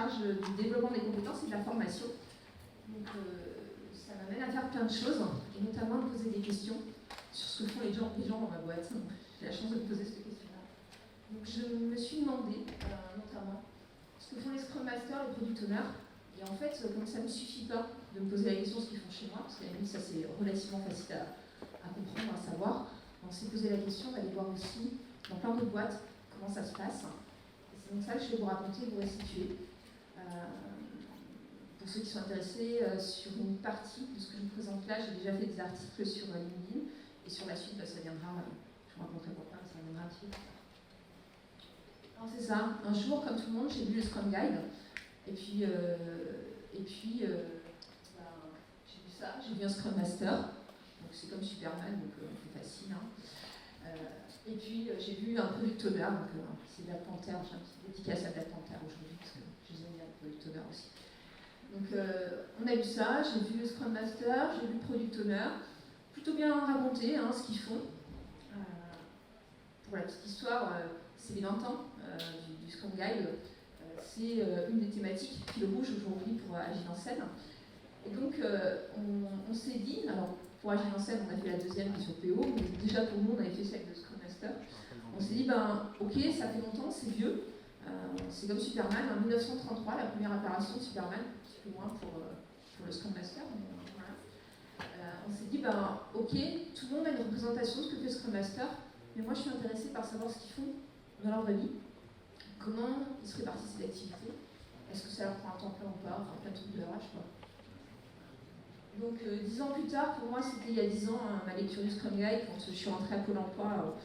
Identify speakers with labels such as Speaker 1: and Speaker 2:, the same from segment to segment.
Speaker 1: charge du développement des compétences et de la formation. Donc ça m'amène à faire plein de choses, et notamment à poser des questions sur ce que font les gens dans ma boîte. J'ai la chance de me poser cette question-là. Donc je me suis demandé, notamment, ce que font les Scrum Masters, les Product Owners. Et en fait, comme ça ne me suffit pas de me poser la question de ce qu'ils font chez moi, parce qu'à la limite, ça c'est relativement facile à comprendre, à savoir, on s'est posé la question d'aller voir aussi dans plein d'autres boîtes comment ça se passe. Et c'est donc ça que je vais vous raconter, vous restituer. Pour ceux qui sont intéressés sur une partie de ce que je vous présente là, j'ai déjà fait des articles sur LinkedIn, et sur la suite, ça viendra, je vous raconterai pourquoi, ça viendra un petit peu plus tard. Alors c'est ça, un jour, comme tout le monde, j'ai lu le Scrum Guide, et puis j'ai vu ça, j'ai vu un Scrum Master, donc c'est comme Superman, donc c'est facile. Hein. Et puis j'ai vu un Product Owner, donc c'est Black Panther, j'ai un petit dédicace à Black Panther aujourd'hui, parce que je les aime bien, le Product Owner aussi. Donc on a vu ça, j'ai vu le Scrum Master, j'ai vu le Product Owner, plutôt bien raconté hein, ce qu'ils font. Pour la petite histoire, c'est les 20 ans du Scrum Guide. C'est une des thématiques fil rouge aujourd'hui pour Agile en scène. Et donc, on s'est dit, alors pour Agile en scène, on a fait la deuxième qui est sur PO, mais déjà pour nous, on avait fait celle de Scrum Master. On s'est dit, ok, ça fait longtemps, c'est vieux. C'est comme Superman, en 1933, la première apparition de Superman, un petit peu moins pour le Scrum Master. Mais, voilà. On s'est dit, ok, tout le monde a une représentation de ce que fait Scrum Master, mais moi je suis intéressée par savoir ce qu'ils font dans leur vraie vie. Comment ils se répartissent ces activités? Est-ce que ça leur prend un temps plein ou pas? Enfin, plein de trucs de RH, quoi. Donc, 10 ans plus tard, pour moi, c'était il y a 10 ans, ma lecture du Scrum Guide, quand je suis rentrée à Pôle emploi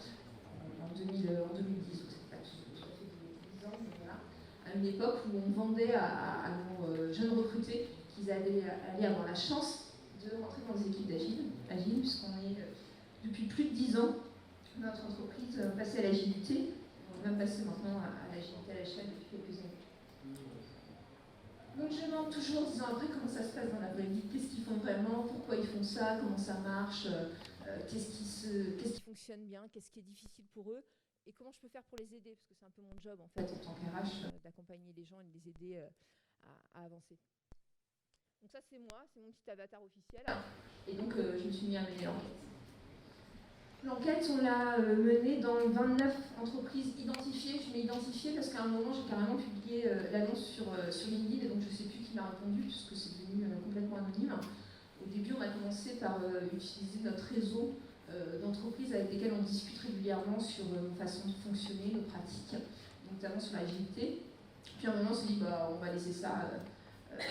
Speaker 1: en 2010. Donc, c'était pas tout à fait 10 ans, mais voilà. À une époque où on vendait à nos jeunes recrutés qu'ils allaient avoir la chance de rentrer dans des équipes d'Agile, puisqu'on est, depuis plus de 10 ans, notre entreprise passée à l'agilité. On va même passer maintenant à l'agilité à l'échelle depuis quelques années. Donc je demande toujours 10 ans après comment ça se passe dans la vraie vie, qu'est-ce qu'ils font vraiment, pourquoi ils font ça, comment ça marche, qu'est-ce qui fonctionne bien, qu'est-ce qui est difficile pour eux, et comment je peux faire pour les aider, parce que c'est un peu mon job en fait en tant qu'RH, d'accompagner les gens et de les aider à avancer. Donc ça c'est moi, c'est mon petit avatar officiel, et donc je me suis mis à mener l'enquête. L'enquête, on l'a menée dans 29 entreprises identifiées. Je m'ai identifiée parce qu'à un moment, j'ai carrément publié l'annonce sur LinkedIn, et donc je ne sais plus qui m'a répondu, puisque c'est devenu complètement anonyme. Au début, on a commencé par utiliser notre réseau d'entreprises avec lesquelles on discute régulièrement sur nos façons de fonctionner, nos pratiques, notamment sur l'agilité. Puis à un moment, on s'est dit, on va laisser ça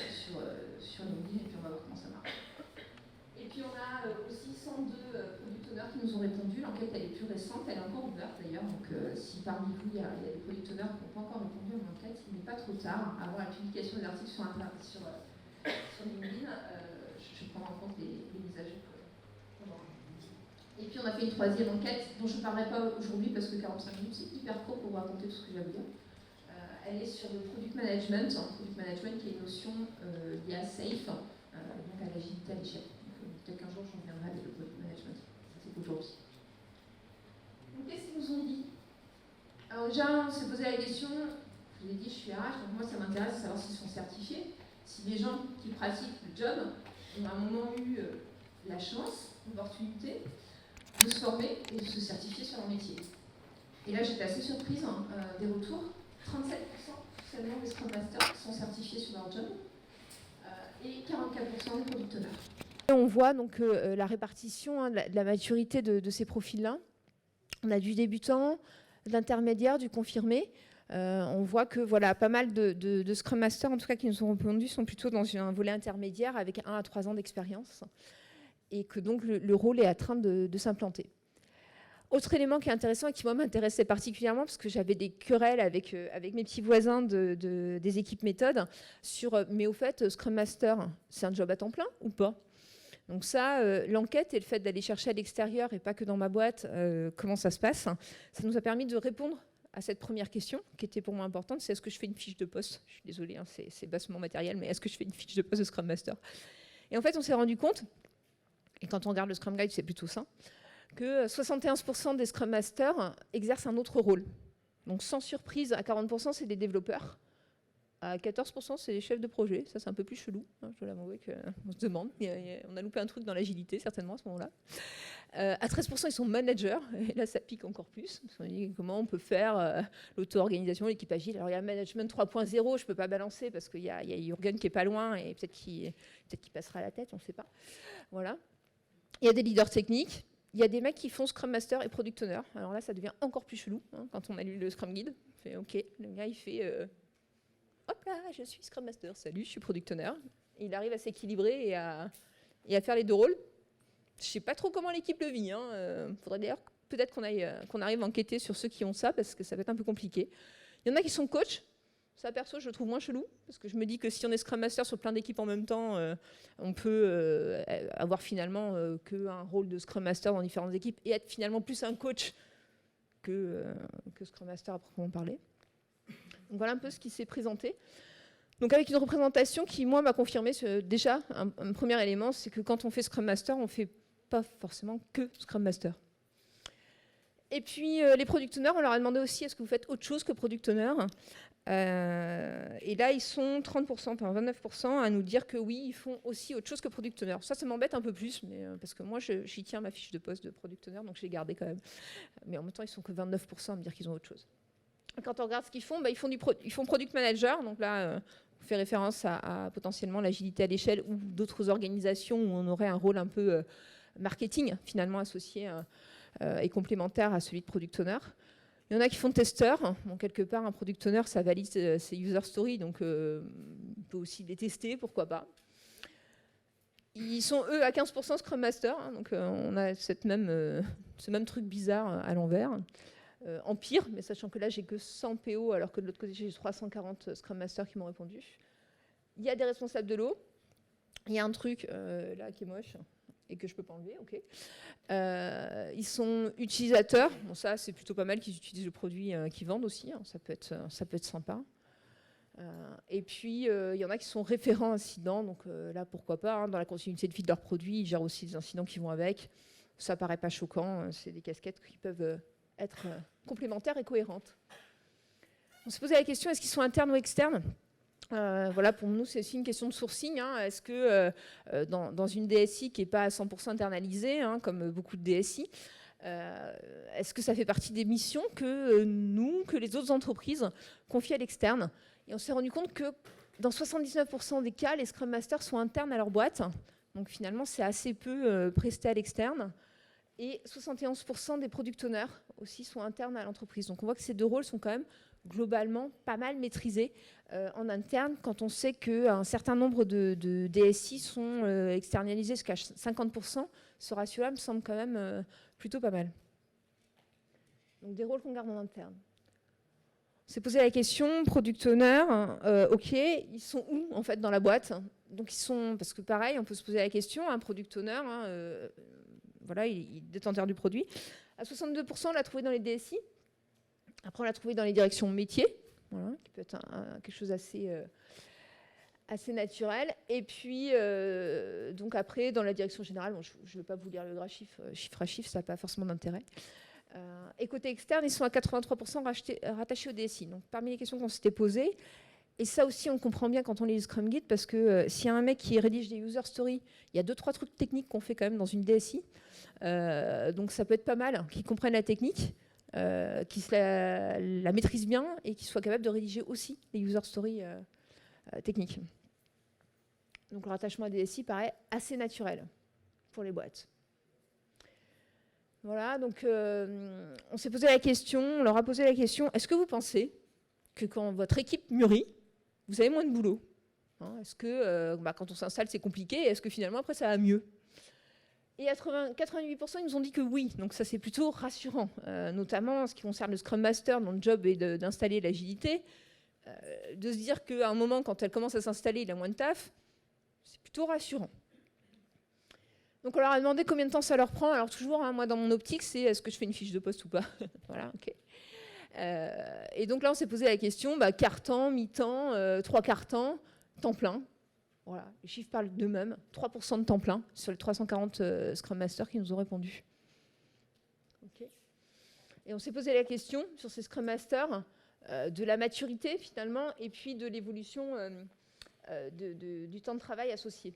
Speaker 1: sur LinkedIn, et puis on va voir comment ça marche. Et puis on a aussi 102 product owners qui nous ont répondu. L'enquête elle est plus récente, elle est encore ouverte d'ailleurs. Donc si parmi vous il y a des product owners qui n'ont pas encore répondu à l'enquête, il n'est pas trop tard. Avant la publication des articles sur LinkedIn, je prends en compte les mises à jour. Et puis on a fait une troisième enquête dont je ne parlerai pas aujourd'hui parce que 45 minutes c'est hyper court pour vous raconter tout ce que j'ai à vous dire. Elle est sur le product management qui est une notion liée à SAFe, donc à l'agilité à l'échelle. Peut-être qu'un jour, j'en reviendrai avec le product management. C'est aujourd'hui. Donc, qu'est-ce qu'ils nous ont dit? Alors, déjà, on s'est posé la question, je vous ai dit, je suis RH, donc moi, ça m'intéresse de savoir s'ils sont certifiés. Si les gens qui pratiquent le job ont à un moment eu la chance, l'opportunité de se former et de se certifier sur leur métier. Et là, j'étais assez surprise des retours. 37% seulement des Scrum Masters sont certifiés sur leur job et 44% des Product Owners. On voit donc la répartition de la maturité de ces profils-là. On a du débutant, de l'intermédiaire, du confirmé. On voit que voilà, pas mal de Scrum Masters, en tout cas qui nous ont répondu, sont plutôt dans un volet intermédiaire avec 1 à 3 ans d'expérience. Et que donc le rôle est en train de s'implanter. Autre élément qui est intéressant et qui moi m'intéressait particulièrement parce que j'avais des querelles avec mes petits voisins des équipes méthodes sur mais au fait Scrum Master c'est un job à temps plein ou pas? Donc ça, l'enquête et le fait d'aller chercher à l'extérieur et pas que dans ma boîte comment ça se passe, ça nous a permis de répondre à cette première question qui était pour moi importante, c'est est-ce que je fais une fiche de poste? Je suis désolée, hein, c'est bassement matériel, mais est-ce que je fais une fiche de poste de Scrum Master? Et en fait, on s'est rendu compte, et quand on regarde le Scrum Guide, c'est plutôt ça, que 71% des Scrum Masters exercent un autre rôle. Donc sans surprise, à 40%, c'est des développeurs.
Speaker 2: À 14%, c'est les chefs de projet. Ça, c'est un peu plus chelou. Hein, je dois l'avouer qu'on se demande. On a loupé un truc dans l'agilité, certainement, à ce moment-là. À 13%, ils sont managers. Et là, ça pique encore plus. On dit comment on peut faire l'auto-organisation, l'équipe agile. Alors, il y a Management 3.0, je ne peux pas balancer parce qu'il y a Jürgen qui n'est pas loin et peut-être qu'il passera à la tête, on ne sait pas. Voilà. Il y a des leaders techniques. Il y a des mecs qui font Scrum Master et Product Owner. Alors là, ça devient encore plus chelou hein, quand on a lu le Scrum Guide. On fait OK, le gars, il fait hop là, je suis Scrum Master, salut, je suis Product Owner. Et il arrive à s'équilibrer et à faire les deux rôles. Je ne sais pas trop comment l'équipe le vit. Faudrait d'ailleurs peut-être qu'on arrive à enquêter sur ceux qui ont ça, parce que ça va être un peu compliqué. Il y en a qui sont coachs. Ça, perso, je le trouve moins chelou, parce que je me dis que si on est Scrum Master sur plein d'équipes en même temps, on peut avoir finalement qu'un rôle de Scrum Master dans différentes équipes et être finalement plus un coach que Scrum Master à proprement parler. Donc voilà un peu ce qui s'est présenté. Donc avec une représentation qui, moi, m'a confirmé déjà, un premier élément, c'est que quand on fait Scrum Master, on ne fait pas forcément que Scrum Master. Et puis les Product Owners, on leur a demandé aussi, est-ce que vous faites autre chose que Product Owner ? Et là, ils sont 30%, enfin 29% à nous dire que oui, ils font aussi autre chose que Product Owner. Ça m'embête un peu plus, mais, parce que moi, j'y tiens ma fiche de poste de Product Owner, donc je l'ai gardée quand même. Mais en même temps, ils sont que 29% à me dire qu'ils ont autre chose. Quand on regarde ce qu'ils font, ils font Product Manager, donc là, on fait référence à potentiellement l'agilité à l'échelle ou d'autres organisations où on aurait un rôle un peu marketing, finalement associé et complémentaire à celui de Product Owner. Il y en a qui font testeur. Bon, quelque part, un Product Owner, ça valide ses user stories, donc on peut aussi les tester, pourquoi pas. Ils sont, eux, à 15% Scrum Master, hein, donc on a ce même truc bizarre à l'envers. En pire, mais sachant que là, j'ai que 100 PO, alors que de l'autre côté, j'ai 340 Scrum Masters qui m'ont répondu. Il y a des responsables de l'eau. Il y a un truc là qui est moche et que je ne peux pas enlever, ok. Ils sont utilisateurs. Bon, ça, c'est plutôt pas mal qu'ils utilisent le produit qu'ils vendent aussi. Hein. Ça peut être sympa. Et puis, il y en a qui sont référents incidents. Donc là, pourquoi pas. Hein, dans la continuité de vie de leurs produits, ils gèrent aussi les incidents qui vont avec. Ça paraît pas choquant. C'est des casquettes qui peuvent être complémentaires et cohérentes. On se posait la question, est-ce qu'ils sont internes ou externes ? Voilà, pour nous, c'est aussi une question de sourcing. Hein. Est-ce que dans une DSI qui n'est pas à 100% internalisée, hein, comme beaucoup de DSI, est-ce que ça fait partie des missions que les autres entreprises confient à l'externe ? Et on s'est rendu compte que dans 79% des cas, les Scrum Masters sont internes à leur boîte. Donc finalement, c'est assez peu presté à l'externe. Et 71% des product owners aussi sont internes à l'entreprise. Donc on voit que ces deux rôles sont quand même globalement pas mal maîtrisés en interne, quand on sait qu'un certain nombre de DSI sont externalisés jusqu'à 50%. Ce ratio-là me semble quand même plutôt pas mal. Donc des rôles qu'on garde en interne. On s'est posé la question, product owner, ok, ils sont où en fait dans la boîte ? Donc ils sont, parce que pareil, on peut se poser la question, un product owner, voilà, il est détenteur du produit. À 62%, on l'a trouvé dans les DSI. Après, on l'a trouvé dans les directions métiers, voilà, qui peut être quelque chose assez naturel. Et puis, donc après, dans la direction générale, bon, je ne vais pas vous lire le graphe chiffre à chiffre, ça n'a pas forcément d'intérêt. Et côté externe, ils sont à 83% rattachés au DSI. Donc, parmi les questions qu'on s'était posées, et ça aussi, on comprend bien quand on lit le Scrum Guide, parce que s'il y a un mec qui rédige des user stories, il y a 2-3 trucs techniques qu'on fait quand même dans une DSI. Donc, ça peut être pas mal qu'ils comprennent la technique, qu'ils la maîtrisent bien et qu'ils soient capables de rédiger aussi les user stories techniques. Donc, le rattachement à DSI paraît assez naturel pour les boîtes. Voilà, donc on s'est posé la question, on leur a posé la question, est-ce que vous pensez que quand votre équipe mûrit, vous avez moins de boulot, hein? Est-ce que quand on s'installe, c'est compliqué, est-ce que finalement, après, ça va mieux ? Et 88%, ils nous ont dit que oui, donc ça, c'est plutôt rassurant, notamment en ce qui concerne le Scrum Master, dont le job est d'installer l'agilité, de se dire qu'à un moment, quand elle commence à s'installer, il a moins de taf, c'est plutôt rassurant. Donc on leur a demandé combien de temps ça leur prend. Alors toujours, hein, moi dans mon optique, c'est est-ce que je fais une fiche de poste ou pas. Voilà, ok. Et donc là, on s'est posé la question, quart-temps, mi-temps, 3 quarts-temps, temps plein. Voilà, les chiffres parlent d'eux-mêmes. 3% de temps plein sur les 340 Scrum Masters qui nous ont répondu. Okay. Et on s'est posé la question sur ces Scrum Masters, de la maturité finalement, et puis de l'évolution du temps de travail associé.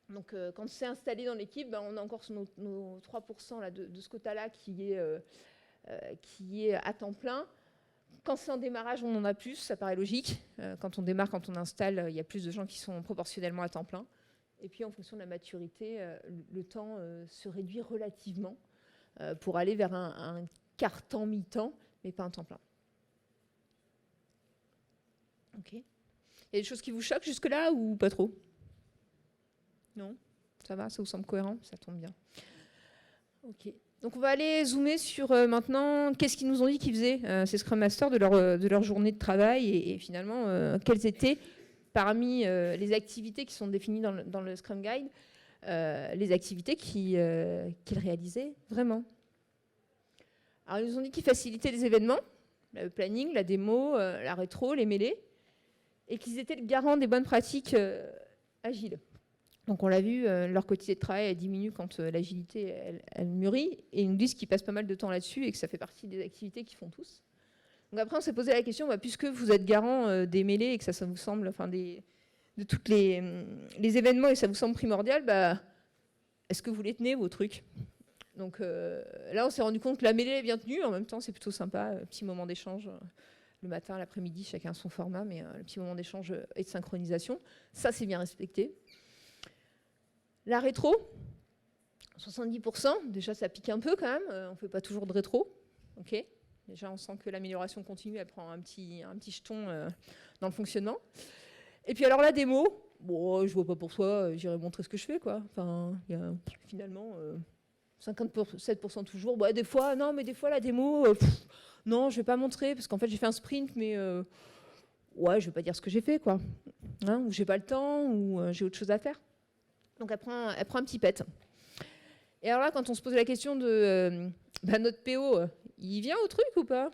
Speaker 2: Donc quand c'est installé dans l'équipe, ben, on a encore nos 3% là, de ce quota-là qui est à temps plein. Quand c'est en démarrage, on en a plus, ça paraît logique. Quand on démarre, quand on installe, il y a plus de gens qui sont proportionnellement à temps plein. Et puis en fonction de la maturité, le temps se réduit relativement pour aller vers un quart temps, mi-temps, mais pas un temps plein. Ok. Il y a des choses qui vous choquent jusque-là ou pas trop? Non? Ça va? Ça vous semble cohérent? Ça tombe bien. Ok. Donc on va aller zoomer sur maintenant qu'est-ce qu'ils nous ont dit qu'ils faisaient, ces Scrum Masters, de leur journée de travail et finalement quelles étaient parmi les activités qui sont définies dans le Scrum Guide, les activités qu'ils réalisaient vraiment. Alors ils nous ont dit qu'ils facilitaient les événements, le planning, la démo, la rétro, les mêlées, et qu'ils étaient le garant des bonnes pratiques agiles. Donc on l'a vu, leur quotidien de travail elle diminue quand l'agilité elle mûrit, et ils nous disent qu'ils passent pas mal de temps là-dessus et que ça fait partie des activités qu'ils font tous. Donc après on s'est posé la question, puisque vous êtes garant des mêlées et que ça vous semble, de tous les événements et ça vous semble primordial, est-ce que vous les tenez vos trucs? Donc là on s'est rendu compte que la mêlée est bien tenue, en même temps c'est plutôt sympa, petit moment d'échange. Le matin, l'après-midi, chacun a son format, mais le petit moment d'échange et de synchronisation, ça c'est bien respecté. La rétro, 70%, déjà ça pique un peu quand même, on ne fait pas toujours de rétro. Okay. Déjà on sent que l'amélioration continue, elle prend un petit jeton dans le fonctionnement. Et puis alors la démo, bon, je vois pas pourquoi, j'irai montrer ce que je fais, quoi. Enfin, il y a finalement 57% toujours. Des fois, non, mais des fois la démo, non, je vais pas montrer parce qu'en fait j'ai fait un sprint, mais ouais, je vais pas dire ce que j'ai fait, quoi. Hein, ou j'ai pas le temps, ou j'ai autre chose à faire. Donc elle prend un petit pet. Et alors là, quand on se pose la question de notre PO, il vient au truc ou pas?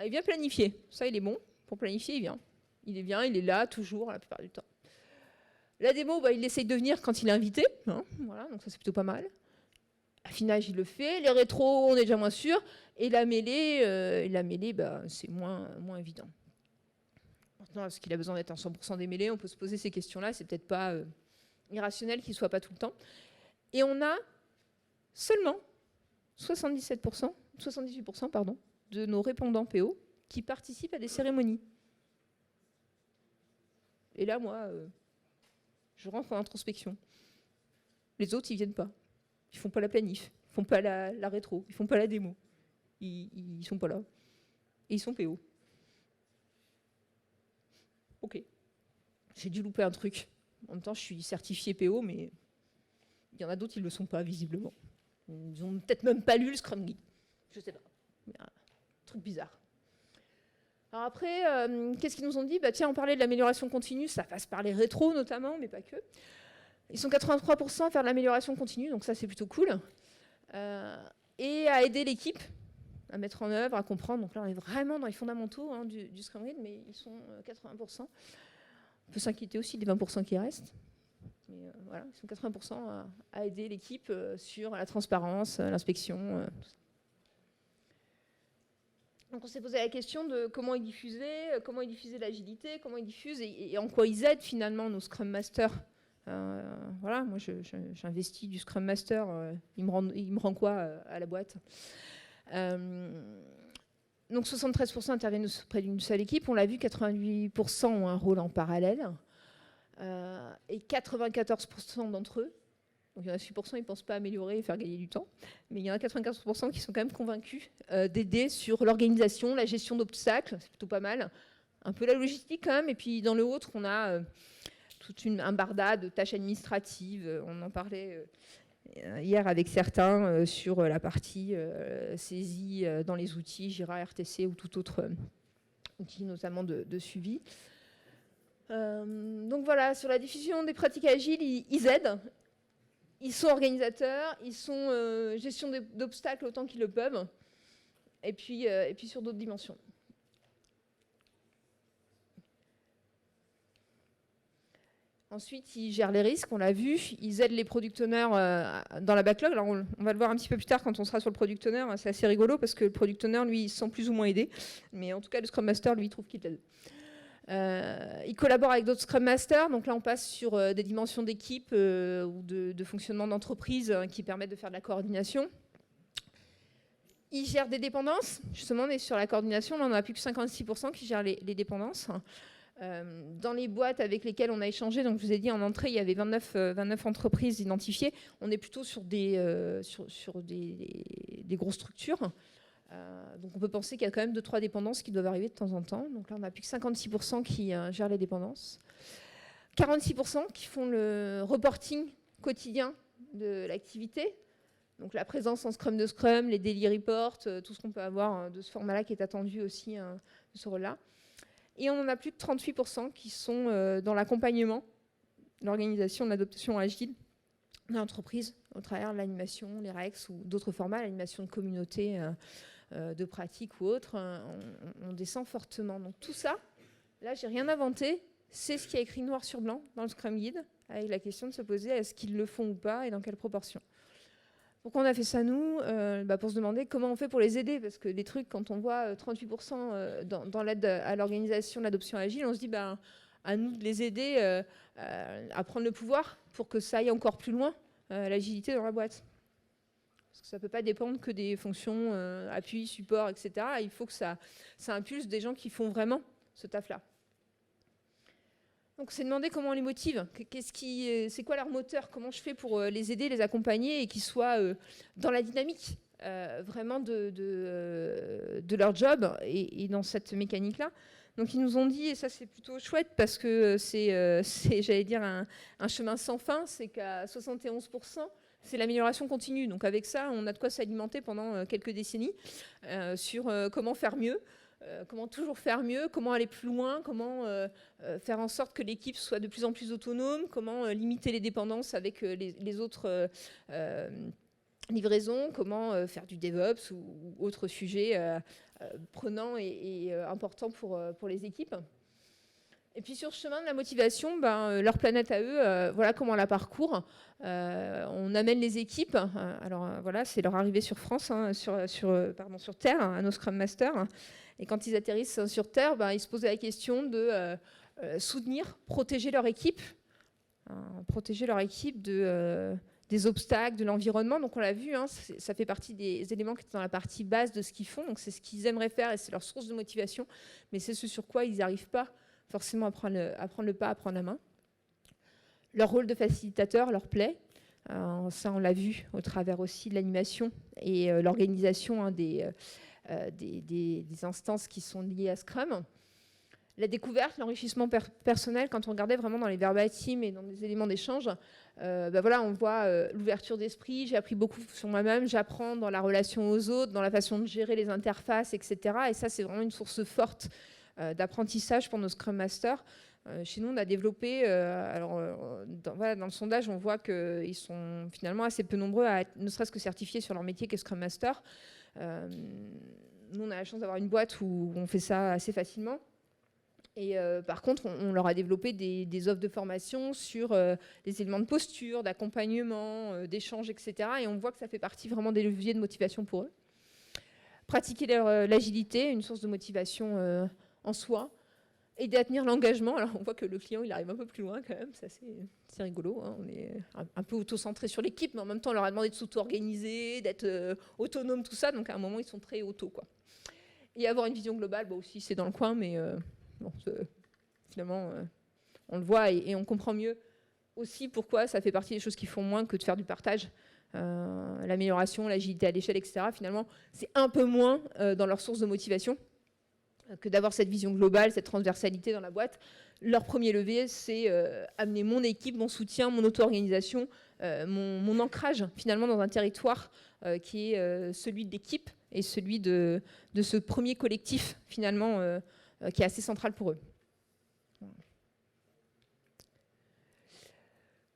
Speaker 2: Il vient planifier. Ça, il est bon. Pour planifier, il vient. Il est là, toujours, la plupart du temps. La démo, il essaye de venir quand il est invité. Hein, voilà, donc ça, c'est plutôt pas mal. Affinage, il le fait. Les rétros, on est déjà moins sûr. Et la mêlée, c'est moins évident. Maintenant, est-ce qu'il a besoin d'être en 100% des mêlées? On peut se poser ces questions-là. C'est peut-être pas irrationnel qu'il ne soit pas tout le temps. Et on a seulement 78% de nos répondants PO qui participent à des cérémonies. Et là, moi, je rentre en introspection. Les autres, ils ne viennent pas. Ils ne font pas la planif, ils ne font pas la rétro, ils ne font pas la démo. Ils ne sont pas là. Et ils sont PO. Ok. J'ai dû louper un truc. En même temps, je suis certifiée PO, mais il y en a d'autres, ils ne le sont pas, visiblement. Ils n'ont peut-être même pas lu le Scrum Guide. Je ne sais pas. Un truc bizarre. Alors après, qu'est-ce qu'ils nous ont dit? Tiens, on parlait de l'amélioration continue, ça passe par les rétros notamment, mais pas que. Ils sont 83% à faire de l'amélioration continue, donc ça, c'est plutôt cool. Et à aider l'équipe à mettre en œuvre, à comprendre. Donc là, on est vraiment dans les fondamentaux du Scrum Guide, mais ils sont 80%. On peut s'inquiéter aussi des 20% qui restent. Mais voilà, ils sont 80% à aider l'équipe sur la transparence, l'inspection. Tout ça. Donc on s'est posé la question de comment ils diffusaient l'agilité, comment ils diffusent et en quoi ils aident finalement nos Scrum Masters. Voilà, moi j'investis du Scrum Master, il me rend quoi à la boîte? Donc 73% interviennent auprès d'une seule équipe, on l'a vu, 88% ont un rôle en parallèle, et 94% d'entre eux, donc il y en a 6%, ils ne pensent pas améliorer et faire gagner du temps, mais il y en a 94% qui sont quand même convaincus d'aider sur l'organisation, la gestion d'obstacles, c'est plutôt pas mal, un peu la logistique quand même, et puis dans le autre, on a un barda de tâches administratives, on en parlait hier avec certains sur la partie saisie dans les outils Jira, RTC ou tout autre outil, notamment de suivi. Donc voilà, sur la diffusion des pratiques agiles, ils aident. Ils sont organisateurs, ils sont gestion d'obstacles autant qu'ils le peuvent, et puis sur d'autres dimensions. Ensuite, ils gèrent les risques, on l'a vu. Ils aident les product owners dans la backlog. Alors, on va le voir un petit peu plus tard quand on sera sur le product owner. C'est assez rigolo parce que le product owner, lui, il se sent plus ou moins aidé. Mais en tout cas, le Scrum Master, lui, il trouve qu'il l'aide. Il collabore avec d'autres Scrum Masters. Donc là, on passe sur des dimensions d'équipe ou de fonctionnement d'entreprise qui permettent de faire de la coordination. Ils gèrent des dépendances. Justement, on est sur la coordination. Là, on n'a plus que 56% qui gèrent les dépendances. Dans les boîtes avec lesquelles on a échangé, donc je vous ai dit en entrée, il y avait 29 entreprises identifiées. On est plutôt sur des grosses structures. Donc on peut penser qu'il y a quand même 2-3 dépendances qui doivent arriver de temps en temps. Donc là, on n'a plus que 56% qui gèrent les dépendances. 46% qui font le reporting quotidien de l'activité. Donc la présence en Scrum de Scrum, les daily reports, tout ce qu'on peut avoir de ce format-là qui est attendu aussi de ce rôle-là. Et on en a plus de 38% qui sont dans l'accompagnement, l'organisation de l'adoption agile de l'entreprise au travers de l'animation, les REX ou d'autres formats, l'animation de communauté, de pratique ou autre. On descend fortement. Donc tout ça, là, j'ai rien inventé. C'est ce qui est écrit noir sur blanc dans le Scrum Guide, avec la question de se poser est-ce qu'ils le font ou pas et dans quelle proportion. Pourquoi on a fait ça, nous pour se demander comment on fait pour les aider. Parce que des trucs, quand on voit 38% dans l'aide à l'organisation de l'adoption agile, on se dit à nous de les aider à prendre le pouvoir pour que ça aille encore plus loin, l'agilité dans la boîte. Parce que ça ne peut pas dépendre que des fonctions appui, support, etc. Il faut que ça impulse des gens qui font vraiment ce taf-là. Donc, c'est demander comment on les motive. C'est quoi leur moteur? Comment je fais pour les aider, les accompagner et qu'ils soient dans la dynamique vraiment de leur job et dans cette mécanique-là. Donc, ils nous ont dit, et ça c'est plutôt chouette parce que c'est j'allais dire, un chemin sans fin, c'est qu'à 71%, c'est l'amélioration continue. Donc, avec ça, on a de quoi s'alimenter pendant quelques décennies sur comment faire mieux. Comment toujours faire mieux, comment aller plus loin, comment faire en sorte que l'équipe soit de plus en plus autonome, comment limiter les dépendances avec les autres livraisons, comment faire du DevOps ou autres sujets prenants et importants pour les équipes. Et puis sur le chemin de la motivation, leur planète à eux, voilà comment on la parcourt. On amène les équipes. Voilà, c'est leur arrivée sur France, sur Terre, à nos Scrum Masters. Et quand ils atterrissent sur Terre, ils se posent la question de soutenir, protéger leur équipe des obstacles, de l'environnement. Donc on l'a vu, ça fait partie des éléments qui étaient dans la partie basse de ce qu'ils font. Donc c'est ce qu'ils aimeraient faire et c'est leur source de motivation. Mais c'est ce sur quoi ils n'arrivent pas forcément à prendre le pas, à prendre la main. Leur rôle de facilitateur leur plaît. Ça, on l'a vu au travers aussi de l'animation et l'organisation des instances qui sont liées à Scrum. La découverte, l'enrichissement personnel, quand on regardait vraiment dans les verbatims et dans des éléments d'échange, on voit l'ouverture d'esprit, j'ai appris beaucoup sur moi-même, j'apprends dans la relation aux autres, dans la façon de gérer les interfaces, etc. Et ça, c'est vraiment une source forte d'apprentissage pour nos Scrum Masters. Chez nous, on a développé, dans le sondage, on voit qu'ils sont finalement assez peu nombreux à être ne serait-ce que certifiés sur leur métier qu'est Scrum Master. Nous, on a la chance d'avoir une boîte où on fait ça assez facilement. Et par contre, on leur a développé des offres de formation sur les éléments de posture, d'accompagnement, d'échange, etc. Et on voit que ça fait partie vraiment des leviers de motivation pour eux. Pratiquer l'agilité, une source de motivation en soi. Aider à tenir l'engagement. Alors, on voit que le client, il arrive un peu plus loin quand même. C'est rigolo. On est un peu auto-centré sur l'équipe, mais en même temps, on leur a demandé de s'auto-organiser, d'être autonome, tout ça. Donc, à un moment, ils sont très auto, quoi. Et avoir une vision globale, aussi, c'est dans le coin, mais finalement, on le voit et on comprend mieux aussi pourquoi ça fait partie des choses qui font moins que de faire du partage. L'amélioration, l'agilité à l'échelle, etc. Finalement, c'est un peu moins dans leur source de motivation que d'avoir cette vision globale, cette transversalité dans la boîte. Leur premier levier, c'est amener mon équipe, mon soutien, mon auto-organisation, mon ancrage finalement dans un territoire qui est celui de l'équipe et celui de ce premier collectif finalement qui est assez central pour eux. On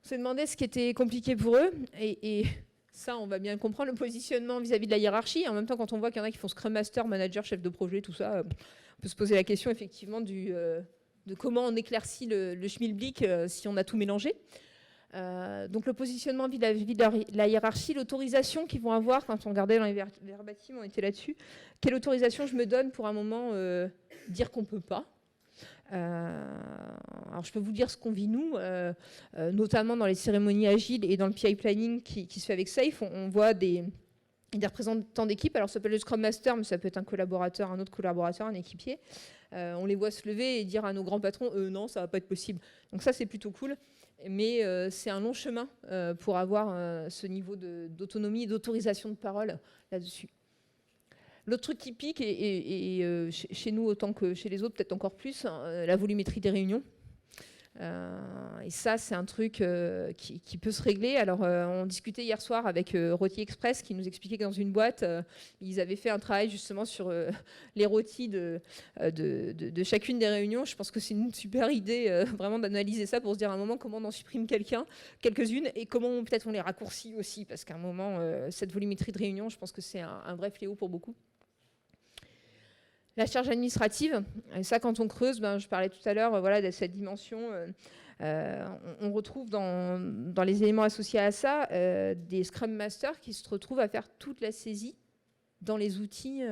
Speaker 2: s'est demandé ce qui était compliqué pour eux et ça, on va bien comprendre le positionnement vis-à-vis de la hiérarchie. En même temps, quand on voit qu'il y en a qui font Scrum Master, Manager, chef de projet, tout ça, on peut se poser la question effectivement de de comment on éclaircit le schmilblick si on a tout mélangé. Donc le positionnement vis-à-vis de la hiérarchie, l'autorisation qu'ils vont avoir, quand on regardait dans les verbatim, on était là-dessus, quelle autorisation je me donne pour un moment dire qu'on ne peut pas. Alors je peux vous dire ce qu'on vit nous, notamment dans les cérémonies agiles et dans le PI planning qui se fait avec Safe, on voit des représentants d'équipe, alors ça s'appelle le Scrum Master, mais ça peut être un collaborateur, un autre collaborateur, un équipier. On les voit se lever et dire à nos grands patrons non, ça ne va pas être possible. Donc ça, c'est plutôt cool. Mais c'est un long chemin pour avoir ce niveau d'autonomie et d'autorisation de parole là-dessus. L'autre truc qui pique, et chez nous autant que chez les autres, peut-être encore plus, la volumétrie des réunions. Et ça, c'est un truc qui peut se régler. Alors, on discutait hier soir avec Rôti Express qui nous expliquait que dans une boîte, ils avaient fait un travail justement sur les rôtis de chacune des réunions. Je pense que c'est une super idée vraiment d'analyser ça pour se dire à un moment comment on en supprime quelques-unes et comment peut-être on les raccourcit aussi. Parce qu'à un moment, cette volumétrie de réunion, je pense que c'est un vrai fléau pour beaucoup. La charge administrative, et ça quand on creuse, je parlais tout à l'heure voilà, de cette dimension, on retrouve dans les éléments associés à ça des Scrum Masters qui se retrouvent à faire toute la saisie dans les outils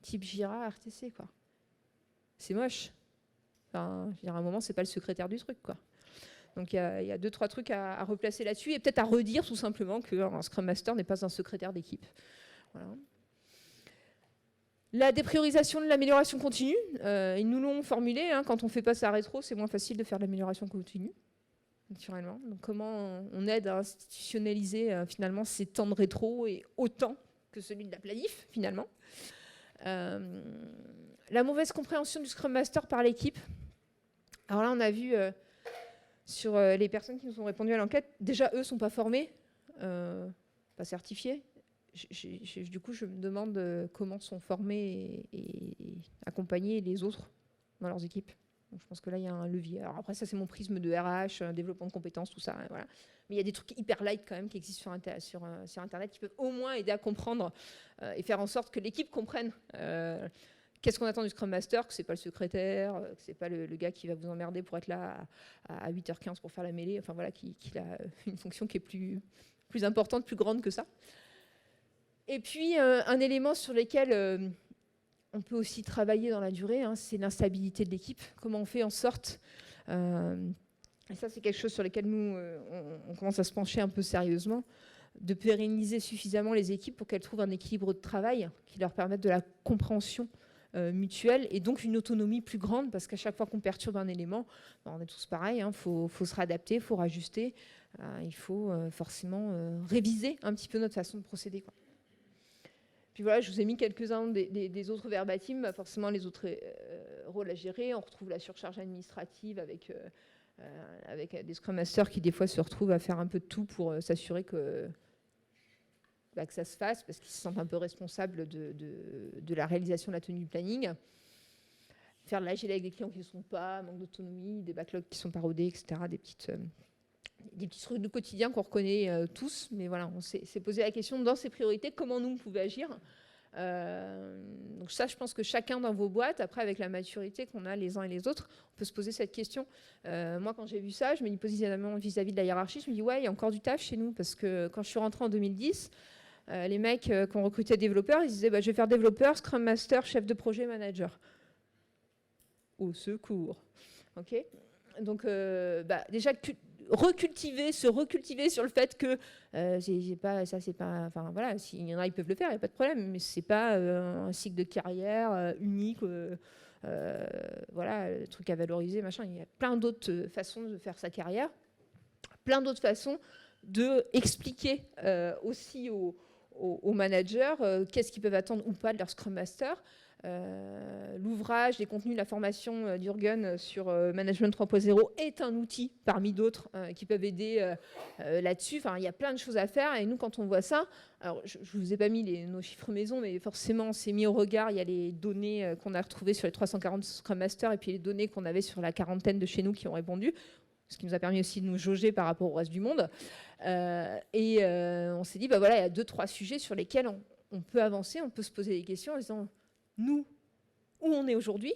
Speaker 2: type Jira, RTC. Quoi. C'est moche. Enfin, je veux dire, à un moment, c'est pas le secrétaire du truc. Quoi. Donc il y a 2-3 trucs à replacer là-dessus et peut-être à redire tout simplement qu'un Scrum Master n'est pas un secrétaire d'équipe. Voilà. La dépriorisation de l'amélioration continue, ils nous l'ont formulé, quand on fait pas ça rétro, c'est moins facile de faire de l'amélioration continue, naturellement. Donc comment on aide à institutionnaliser finalement ces temps de rétro et autant que celui de la planif, finalement. La mauvaise compréhension du Scrum Master par l'équipe. Alors là, on a vu sur les personnes qui nous ont répondu à l'enquête, déjà eux ne sont pas formés, pas certifiés. Du coup, je me demande comment sont formés et accompagnés les autres dans leurs équipes. Donc, je pense que là, il y a un levier. Alors après, ça, c'est mon prisme de RH, développement de compétences, tout ça. Voilà. Mais il y a des trucs hyper light quand même qui existent sur Internet qui peuvent au moins aider à comprendre et faire en sorte que l'équipe comprenne qu'est-ce qu'on attend du Scrum Master, que c'est pas le secrétaire, que c'est pas le gars qui va vous emmerder pour être là à 8h15 pour faire la mêlée. Enfin voilà, qu'il a une fonction qui est plus importante, plus grande que ça. Et puis, un élément sur lequel on peut aussi travailler dans la durée, c'est l'instabilité de l'équipe. Comment on fait en sorte, et ça c'est quelque chose sur lequel nous, on commence à se pencher un peu sérieusement, de pérenniser suffisamment les équipes pour qu'elles trouvent un équilibre de travail qui leur permette de la compréhension mutuelle et donc une autonomie plus grande, parce qu'à chaque fois qu'on perturbe un élément, on est tous pareils, faut se réadapter, il faut rajuster, il faut forcément réviser un petit peu notre façon de procéder, quoi. Puis voilà, je vous ai mis quelques-uns des autres verbatim, forcément les autres rôles à gérer. On retrouve la surcharge administrative avec des Scrum Masters qui des fois se retrouvent à faire un peu de tout pour s'assurer que ça se fasse, parce qu'ils se sentent un peu responsables de la réalisation de la tenue du planning. Faire de l'agile avec des clients qui ne sont pas, manque d'autonomie, des backlogs qui sont parodés, etc. Des petits trucs du quotidien qu'on reconnaît tous, mais voilà, on s'est posé la question dans ces priorités, comment nous on pouvait agir. Donc ça, je pense que chacun dans vos boîtes, après avec la maturité qu'on a les uns et les autres, on peut se poser cette question. Moi, quand j'ai vu ça, je me dis positionnement vis-à-vis de la hiérarchie, je me dis ouais, il y a encore du taf chez nous, parce que quand je suis rentrée en 2010, les mecs qui ont recruté développeurs, ils disaient je vais faire développeur, Scrum Master, chef de projet, manager. Au secours. Ok. Donc déjà se recultiver sur le fait que voilà, s'il y en a, ils peuvent le faire, il n'y a pas de problème, mais c'est pas un cycle de carrière unique, voilà, le truc à valoriser, machin. Il y a plein d'autres façons de faire sa carrière, plein d'autres façons de expliquer aussi aux managers qu'est-ce qu'ils peuvent attendre ou pas de leur Scrum Master. L'ouvrage, les contenus de la formation d'Jürgen sur Management 3.0 est un outil parmi d'autres qui peuvent aider là-dessus. Enfin, il y a plein de choses à faire et nous, quand on voit ça, alors je ne vous ai pas mis nos chiffres maison, mais forcément, c'est mis au regard. Il y a les données qu'on a retrouvées sur les 340 Scrum Masters et puis les données qu'on avait sur la quarantaine de chez nous qui ont répondu, ce qui nous a permis aussi de nous jauger par rapport au reste du monde. On s'est dit, voilà, il y a 2-3 sujets sur lesquels on peut avancer, on peut se poser des questions en disant, nous, où on est aujourd'hui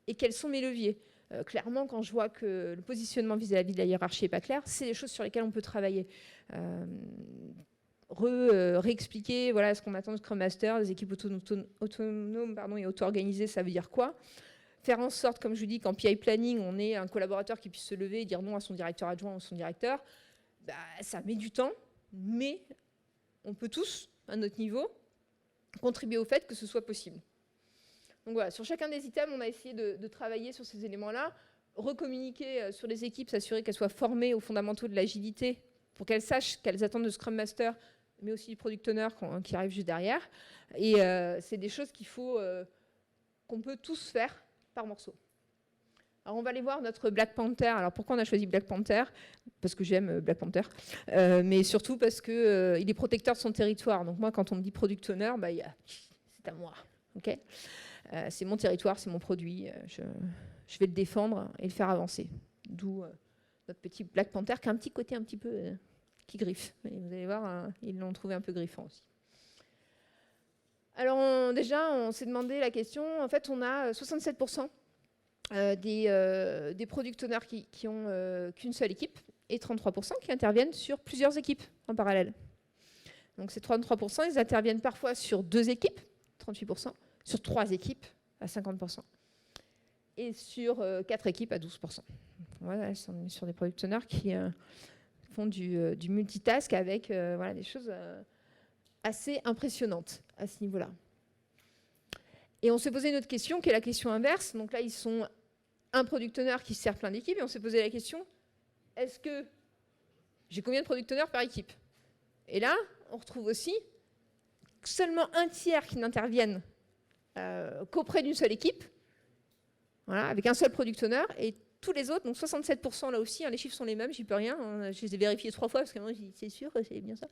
Speaker 2: et quels sont mes leviers. Clairement, quand je vois que le positionnement vis-à-vis de la hiérarchie n'est pas clair, c'est des choses sur lesquelles on peut travailler. Réexpliquer voilà, ce qu'on attend de Scrum Master, des équipes autonomes et auto-organisées, ça veut dire quoi? Faire en sorte, comme je vous dis, qu'en PI Planning, on ait un collaborateur qui puisse se lever et dire non à son directeur adjoint ou son directeur, ça met du temps, mais on peut tous, à notre niveau, contribuer au fait que ce soit possible. Donc voilà, sur chacun des items, on a essayé de travailler sur ces éléments-là, recommuniquer sur les équipes, s'assurer qu'elles soient formées aux fondamentaux de l'agilité pour qu'elles sachent qu'elles attendent de Scrum Master, mais aussi du Product Owner qui arrive juste derrière. Et c'est des choses qu'on peut tous faire par morceau. Alors on va aller voir notre Black Panther. Alors pourquoi on a choisi Black Panther? Parce que j'aime Black Panther, mais surtout parce qu'il est protecteur de son territoire. Donc moi, quand on me dit Product Owner, c'est à moi. Okay, c'est mon territoire, c'est mon produit. Je vais le défendre et le faire avancer. D'où notre petit Black Panther qui a un petit côté un petit peu qui griffe. Et vous allez voir, ils l'ont trouvé un peu griffant aussi. Alors déjà, on s'est demandé la question. En fait, on a 67% des product owners qui ont qu'une seule équipe et 33% qui interviennent sur plusieurs équipes en parallèle. Donc ces 33%, ils interviennent parfois sur 2 équipes, 38%, sur 3 équipes à 50%, et sur 4 équipes à 12%. Voilà, on est sur des product owners qui font du multitask avec des choses assez impressionnantes à ce niveau-là. Et on s'est posé une autre question, qui est la question inverse. Donc là, ils sont un product owner qui sert plein d'équipes, et on s'est posé la question, est-ce que j'ai combien de product owners par équipe? Et là, on retrouve aussi seulement un tiers qui n'interviennent qu'auprès d'une seule équipe, voilà, avec un seul product owner, et tous les autres, donc 67% là aussi, les chiffres sont les mêmes, j'y peux rien, je les ai vérifiés 3 fois, parce que moi, c'est sûr, c'est bien ça.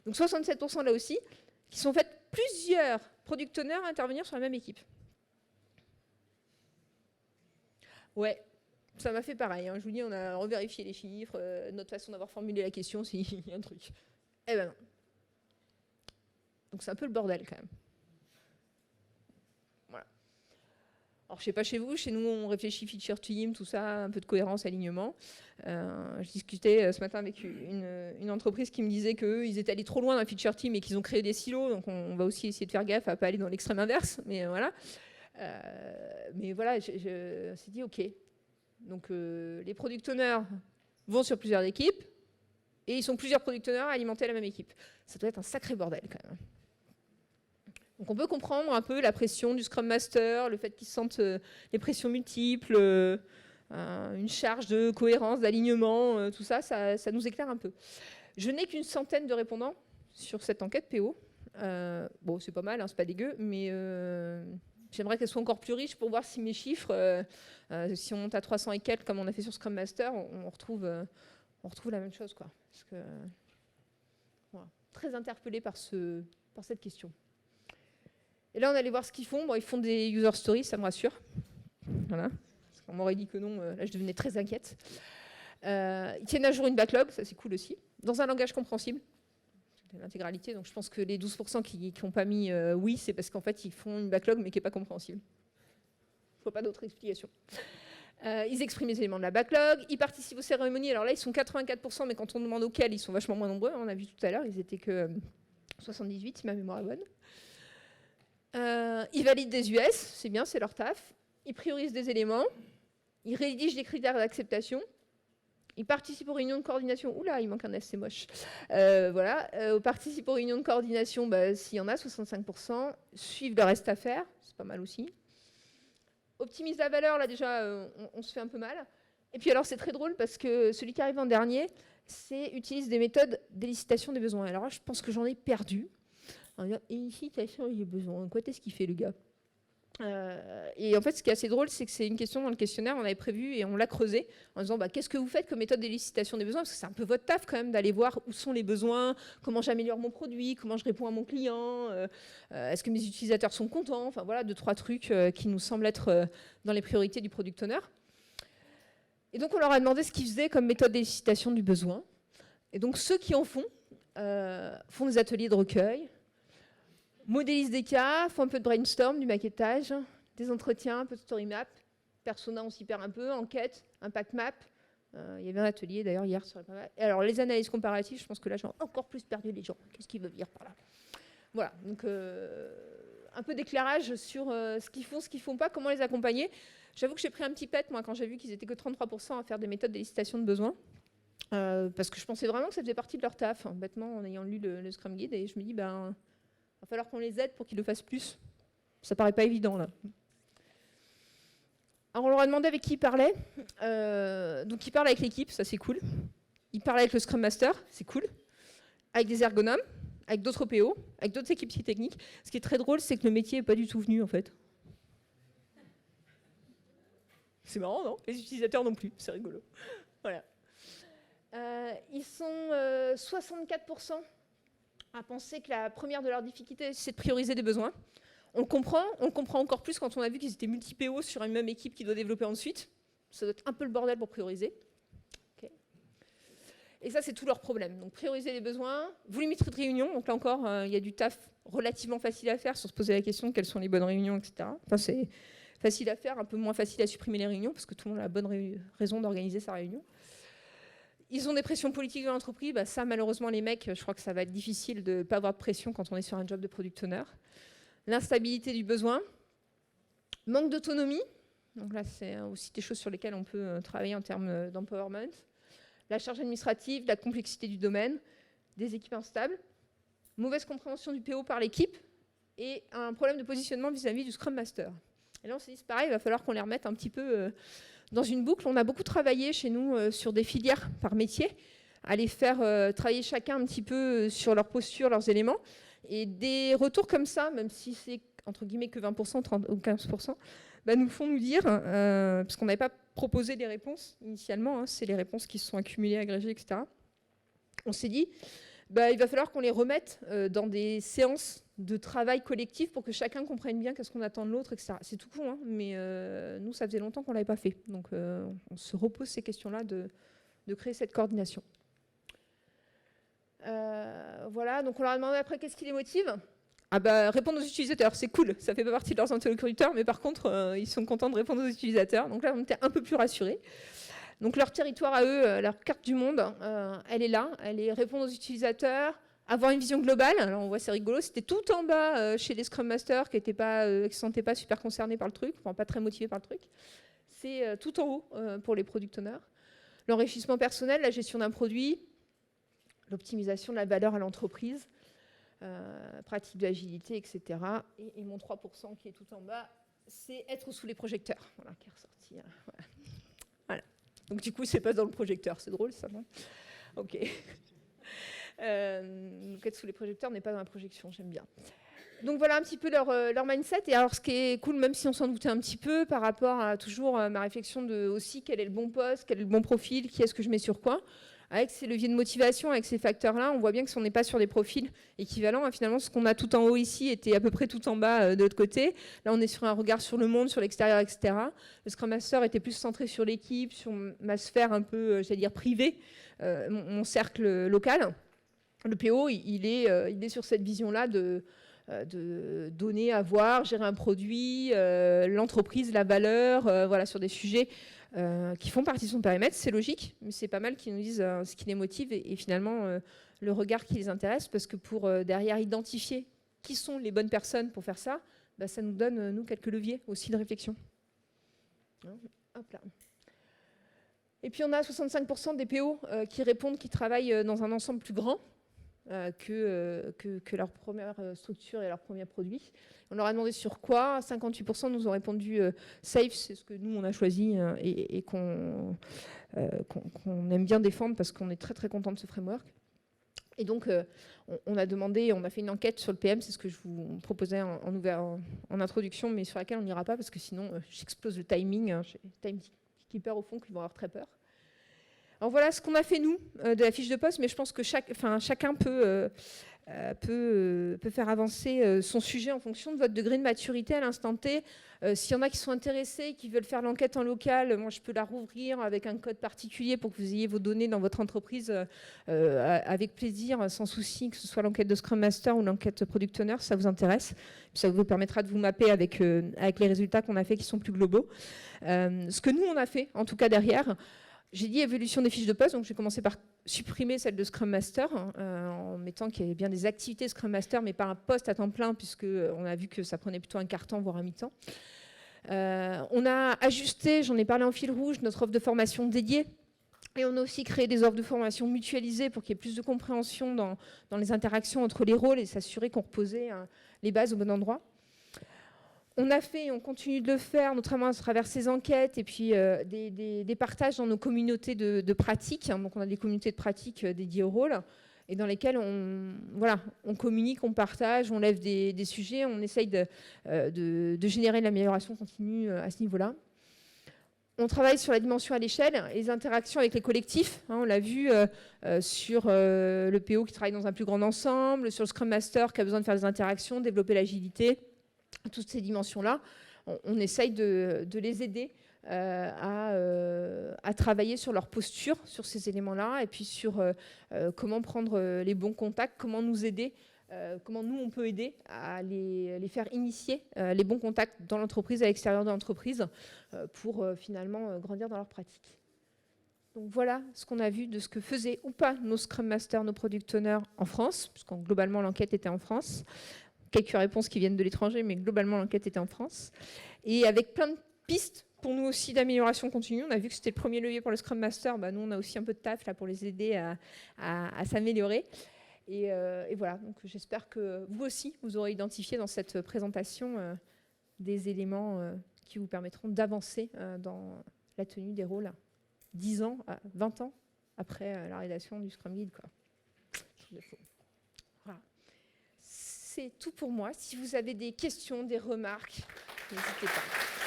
Speaker 2: Donc 67% là aussi, qui sont faits plusieurs product owners à intervenir sur la même équipe. Ouais, ça m'a fait pareil. Je vous dis, on a revérifié les chiffres, notre façon d'avoir formulé la question, c'est il y a un truc. Eh ben non. Donc c'est un peu le bordel quand même. Voilà. Alors je sais pas chez vous, chez nous on réfléchit feature team, tout ça, un peu de cohérence, alignement. Je discutais ce matin avec une entreprise qui me disait qu'eux, ils étaient allés trop loin dans la feature team et qu'ils ont créé des silos, donc on va aussi essayer de faire gaffe à pas aller dans l'extrême inverse, mais voilà. Je s'est dit ok. Donc les product owners vont sur plusieurs équipes et ils sont plusieurs product owners à alimenter la même équipe. Ça doit être un sacré bordel quand même. Donc on peut comprendre un peu la pression du Scrum Master, le fait qu'ils sentent les pressions multiples, une charge de cohérence, d'alignement, tout ça, ça nous éclaire un peu. Je n'ai qu'une centaine de répondants sur cette enquête PO. Bon, c'est pas mal, c'est pas dégueu, mais j'aimerais qu'elle soit encore plus riche pour voir si mes chiffres, si on monte à 300 et quelques, comme on a fait sur Scrum Master, on retrouve la même chose, quoi. Parce que, voilà, très interpellée par cette question. Et là, on allait voir ce qu'ils font. Bon, ils font des user stories, ça me rassure. Voilà. Parce qu'on m'aurait dit que non, là, je devenais très inquiète. Ils tiennent à jour une backlog, ça c'est cool aussi, dans un langage compréhensible. L'intégralité, donc je pense que les 12% qui n'ont pas mis oui, c'est parce qu'en fait, ils font une backlog, mais qui n'est pas compréhensible. Il ne faut pas d'autre explication. Ils expriment les éléments de la backlog, ils participent aux cérémonies. Alors là, ils sont 84%, mais quand on demande auxquels, ils sont vachement moins nombreux. On a vu tout à l'heure, ils étaient que 78, si ma mémoire est bonne. Ils valident des US, c'est bien, c'est leur taf. Ils priorisent des éléments. Ils rédigent des critères d'acceptation. Ils participent aux réunions de coordination. Oula, il manque un S, c'est moche. Voilà. Participent aux réunions de coordination, s'il y en a, 65%. Suivent le reste à faire, c'est pas mal aussi. Optimise la valeur, là déjà, on se fait un peu mal. Et puis alors, c'est très drôle parce que celui qui arrive en dernier, c'est utilise des méthodes d'élicitation des besoins. Alors là, je pense que j'en ai perdu. Élicitation des besoins. Quoi est-ce qu'il fait, le gars? Et en fait, ce qui est assez drôle, c'est que c'est une question dans le questionnaire, on avait prévu et on l'a creusé en disant qu'est-ce que vous faites comme méthode d'élicitation des besoins? Parce que c'est un peu votre taf quand même d'aller voir où sont les besoins, comment j'améliore mon produit, comment je réponds à mon client, est-ce que mes utilisateurs sont contents? Enfin voilà, 2-3 trucs qui nous semblent être dans les priorités du product owner. Et donc on leur a demandé ce qu'ils faisaient comme méthode d'élicitation du besoin. Et donc ceux qui en font des ateliers de recueil, modélisent des cas, font un peu de brainstorm, du maquettage, des entretiens, un peu de story map, Persona, on s'y perd un peu. Enquête, impact map. Il y avait un atelier d'ailleurs hier sur et alors les analyses comparatives, je pense que là j'ai encore plus perdu les gens. Qu'est-ce qu'il veut dire par là? Voilà, donc un peu d'éclairage sur ce qu'ils font, ce qu'ils font pas, comment les accompagner. J'avoue que j'ai pris un petit pet moi quand j'ai vu qu'ils étaient que 33% à faire des méthodes d'élicitation de besoins. Parce que je pensais vraiment que ça faisait partie de leur taf, hein, bêtement en ayant lu le Scrum Guide, et je me dis ben va falloir qu'on les aide pour qu'ils le fassent plus. Ça paraît pas évident là. Alors on leur a demandé avec qui ils parlaient. Donc ils parlent avec l'équipe, ça c'est cool. Ils parlent avec le Scrum Master, c'est cool. Avec des ergonomes, avec d'autres PO, avec d'autres équipes techniques. Ce qui est très drôle, c'est que le métier n'est pas du tout venu en fait. C'est marrant, non? Les utilisateurs non plus, c'est rigolo. Voilà. Ils sont 64% à penser que la première de leurs difficultés, c'est de prioriser des besoins. On le comprend encore plus quand on a vu qu'ils étaient multi-PO sur une même équipe qui doit développer ensuite. Ça doit être un peu le bordel pour prioriser. Okay. Et ça, c'est tout leur problème. Donc, prioriser les besoins, volumétrie de réunion. Donc là encore, il y a du taf relativement facile à faire sur se poser la question de quelles sont les bonnes réunions, etc. Enfin, c'est facile à faire, un peu moins facile à supprimer les réunions parce que tout le monde a la bonne raison d'organiser sa réunion. Ils ont des pressions politiques de l'entreprise. Bah, ça, malheureusement, les mecs, je crois que ça va être difficile de ne pas avoir de pression quand on est sur un job de product owner. L'instabilité du besoin, manque d'autonomie, donc là c'est aussi des choses sur lesquelles on peut travailler en termes d'empowerment, la charge administrative, la complexité du domaine, des équipes instables, mauvaise compréhension du PO par l'équipe et un problème de positionnement vis-à-vis du Scrum Master. Et là on s'est dit c'est pareil, il va falloir qu'on les remette un petit peu dans une boucle. On a beaucoup travaillé chez nous sur des filières par métier, à les faire travailler chacun un petit peu sur leur posture, leurs éléments. Et des retours comme ça, même si c'est entre guillemets que 20%, 30 ou 15%, bah, nous font nous dire, parce qu'on n'avait pas proposé des réponses initialement, hein, c'est les réponses qui se sont accumulées, agrégées, etc. On s'est dit, bah, il va falloir qu'on les remette dans des séances de travail collectif pour que chacun comprenne bien qu'est-ce qu'on attend de l'autre, etc. C'est tout con, hein, mais nous, ça faisait longtemps qu'on ne l'avait pas fait. Donc, on se repose ces questions-là de créer cette coordination. Voilà, donc on leur a demandé après qu'est-ce qui les motive. Ah bah répondre aux utilisateurs, c'est cool, ça fait pas partie de leurs interlocuteurs, mais par contre ils sont contents de répondre aux utilisateurs. Donc là on était un peu plus rassurés. Donc leur territoire à eux, leur carte du monde, elle est là, elle est répondre aux utilisateurs, avoir une vision globale. Alors on voit c'est rigolo, c'était tout en bas chez les Scrum Masters qui ne se sentaient pas super concernés par le truc, enfin pas très motivés par le truc. C'est tout en haut pour les product owners. L'enrichissement personnel, la gestion d'un produit, l'optimisation de la valeur à l'entreprise, pratique de l'agilité, etc. Et mon 3% qui est tout en bas, c'est être sous les projecteurs. Voilà, qui est ressorti. Voilà. Donc du coup, c'est pas dans le projecteur. C'est drôle, ça, non? Ok. Donc être sous les projecteurs n'est pas dans la projection, j'aime bien. Donc voilà un petit peu leur mindset. Et alors ce qui est cool, même si on s'en doutait un petit peu, par rapport à toujours ma réflexion de aussi quel est le bon poste, quel est le bon profil, qui est-ce que je mets sur quoi. Avec ces leviers de motivation, avec ces facteurs-là, on voit bien que si on n'est pas sur des profils équivalents, hein, finalement, ce qu'on a tout en haut ici était à peu près tout en bas de l'autre côté. Là, on est sur un regard sur le monde, sur l'extérieur, etc. Le Scrum Master était plus centré sur l'équipe, sur ma sphère un peu, j'allais dire, privée, mon cercle local. Le PO, il est sur cette vision-là de donner, avoir, gérer un produit, l'entreprise, la valeur, voilà, sur des sujets qui font partie de son périmètre. C'est logique, mais c'est pas mal qu'ils nous disent ce qui les motive et finalement le regard qui les intéresse, parce que pour derrière identifier qui sont les bonnes personnes pour faire ça, bah, ça nous donne, nous, quelques leviers aussi de réflexion. Hop là. Et puis on a 65% des PO qui répondent qu'ils travaillent dans un ensemble plus grand que leur première structure et leur premier produit. On leur a demandé sur quoi. 58% nous ont répondu safe, c'est ce que nous on a choisi et qu'on aime bien défendre parce qu'on est très très content de ce framework. Et donc on a demandé, on a fait une enquête sur le PM, c'est ce que je vous proposais en introduction, mais sur laquelle on n'ira pas parce que sinon j'explose le timing. J'ai Timekeeper au fond qui vont avoir très peur. Alors voilà ce qu'on a fait nous de la fiche de poste, mais je pense que chacun peut faire avancer son sujet en fonction de votre degré de maturité à l'instant T. S'il y en a qui sont intéressés, qui veulent faire l'enquête en local, moi je peux la rouvrir avec un code particulier pour que vous ayez vos données dans votre entreprise avec plaisir, sans souci, que ce soit l'enquête de Scrum Master ou l'enquête Product Owner, si ça vous intéresse. Puis ça vous permettra de vous mapper avec les résultats qu'on a fait qui sont plus globaux. Ce que nous on a fait, en tout cas derrière, j'ai dit évolution des fiches de poste, donc j'ai commencé par supprimer celle de Scrum Master en mettant qu'il y avait bien des activités Scrum Master, mais pas un poste à temps plein, puisqu'on a vu que ça prenait plutôt un quart-temps, voire un mi-temps. On a ajusté, j'en ai parlé en fil rouge, notre offre de formation dédiée. Et on a aussi créé des offres de formation mutualisées pour qu'il y ait plus de compréhension dans les interactions entre les rôles et s'assurer qu'on reposait les bases au bon endroit. On a fait et on continue de le faire, notamment à travers ces enquêtes et puis des partages dans nos communautés de pratique. Donc on a des communautés de pratique dédiées au rôle et dans lesquelles on communique, on partage, on lève des sujets, on essaye de générer de l'amélioration continue à ce niveau-là. On travaille sur la dimension à l'échelle et les interactions avec les collectifs. On l'a vu sur le PO qui travaille dans un plus grand ensemble, sur le Scrum Master qui a besoin de faire des interactions, développer l'agilité. Toutes ces dimensions-là, on essaye de les aider à travailler sur leur posture, sur ces éléments-là, et puis sur comment prendre les bons contacts, comment nous aider, comment nous, on peut aider à les faire initier les bons contacts dans l'entreprise, à l'extérieur de l'entreprise, pour finalement grandir dans leur pratique. Donc voilà ce qu'on a vu de ce que faisaient ou pas nos Scrum Masters, nos Product Owners en France, puisque globalement l'enquête était en France. Quelques réponses qui viennent de l'étranger, mais globalement, l'enquête était en France. Et avec plein de pistes, pour nous aussi, d'amélioration continue. On a vu que c'était le premier levier pour le Scrum Master. Nous, on a aussi un peu de taf là, pour les aider à s'améliorer. Et voilà, donc j'espère que vous aussi, vous aurez identifié dans cette présentation des éléments qui vous permettront d'avancer dans la tenue des rôles 10 ans, 20 ans après la rédaction du Scrum Guide, quoi. Voilà. C'est tout pour moi. Si vous avez des questions, des remarques, n'hésitez pas.